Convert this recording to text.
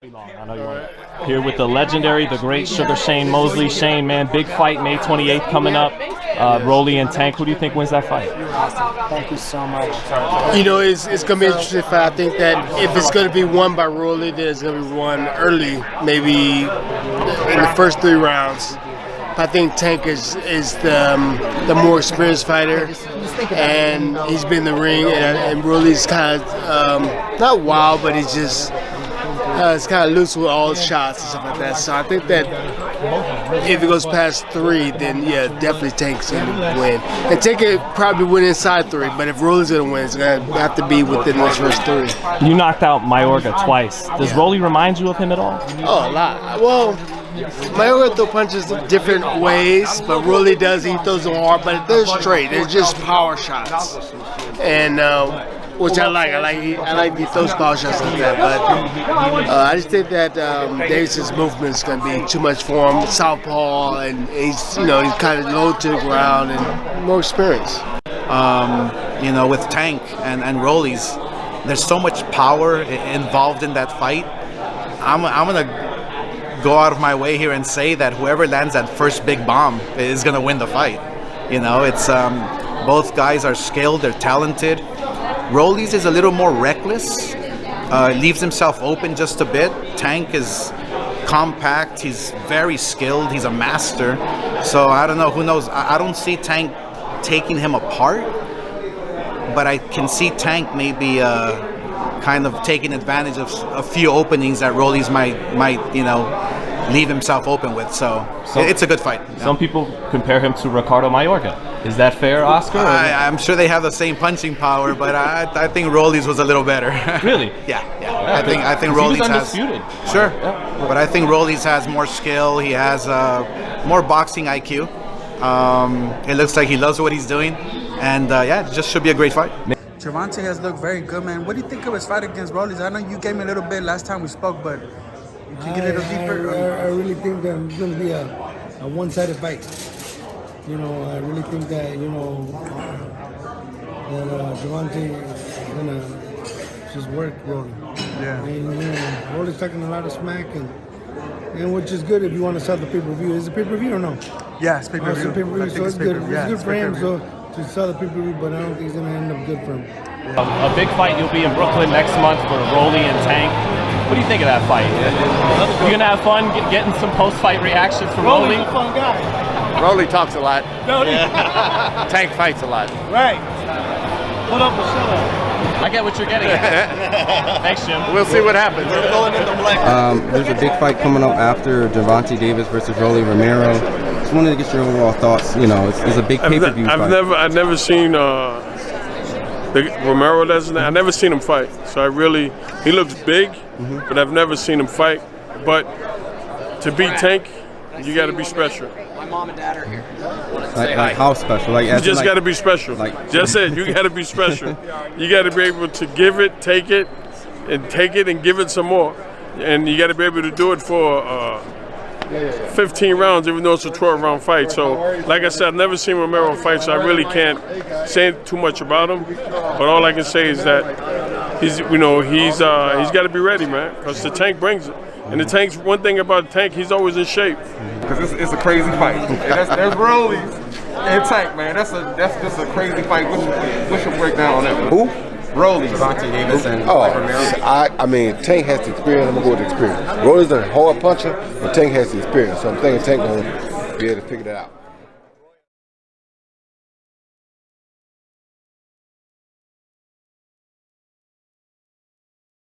I know you want it. Here with the legendary, the great Sugar Shane Mosley. Shane, man, big fight May 28th coming up. Rolly and Tank. Who do you think wins that fight? Awesome. Thank you so much. You know, it's going to be an interesting fight. I think that if it's going to be won by Rolly, then it's going to be won early, maybe in the first 3 rounds. I think Tank is the more experienced fighter, and he's been in the ring, and Rolly's kind of not wild, but he's just it's kind of loose with all his shots and stuff like that. So I think that if it goes past 3, then yeah, definitely Tank's gonna win. And Tank could probably win inside 3, but if Rolly's gonna win, it's gonna have to be within those first 3. You knocked out Mayorga twice. Does Rolly remind you of him at all? Oh, a lot. Well, Mayorga throws punches different ways, but Rolly does. He throws them hard, but they're straight. They're just power shots, and which I like. I like he throws power shots like that. But I just think that Davis's movement is going to be too much for him. Southpaw, and he's he's kind of low to the ground and more experienced. With Tank and Rolly's, there's so much power involved in that fight. I'm gonna go out of my way here and say that whoever lands that first big bomb is gonna win the fight. It's both guys are skilled, they're talented. Rolly's is a little more reckless, leaves himself open just a bit. Tank is compact, he's very skilled, he's a master. So I don't know, who knows? I don't see Tank taking him apart, but I can see Tank maybe kind of taking advantage of a few openings that Rolly's might leave himself open with. So it's a good fight. Some people compare him to Ricardo Mayorga. Is that fair, Oscar? I'm sure they have the same punching power, but I think Rolly's was a little better. Really? Yeah. I think Rolly's was undisputed. Sure. Yeah. But I think Rolly's has more skill. He has more boxing IQ. It looks like he loves what he's doing, and it just should be a great fight. Gervonta has looked very good, man. What do you think of his fight against Rolly? I know you gave me a little bit last time we spoke, but you can get a little deeper. I really think that it's going to be a one-sided fight. I really think that, that Gervonta is going to just work Rolly. Yeah. And, Rolly's talking a lot of smack, and which is good if you want to sell the pay-per-view. Is it pay-per-view or no? Yeah, it's pay-per-view. So it's good. It's good for him to sell the pay-per-view, but I don't think it's going to end up good for him. A big fight. You'll be in Brooklyn next month for Rolly and Tank. What do you think of that fight? You gonna have fun getting some post-fight reactions from Rolly? Rolly's a fun guy. Rolly talks a lot. Yeah. Tank fights a lot. Right. Put up a show. I get what you're getting at. Thanks, Jim. We'll see what happens. We're going in the black. There's a big fight coming up after Gervonta Davis versus Rolly Romero. Just wanted to get your overall thoughts. It's a big pay-per-view fight. I've never seen Romero. I never seen him fight. So he looks big, but I've never seen him fight. But to beat Tank, you got to be special. My mom and dad are here. Like how special? You just got to be special. Just it. You got to be special. You got to be able to give it, take it, and give it some more. And you got to be able to do it for 15 rounds, even though it's a 12-round fight. So, like I said, I've never seen Romero fight, so I really can't say too much about him. But all I can say is that he's got to be ready, man, because the Tank brings it. And the Tank's one thing about the Tank, he's always in shape. Because it's a crazy fight. There's Rolly and Tank, man. That's just a crazy fight. What's your breakdown on that? Who? Rolly. Gervonta Davis and I mean, Tank has the experience. I'm going to go with the experience. Rolly's a hard puncher, but Tank has the experience. So I'm thinking Tank going to be able to figure that out.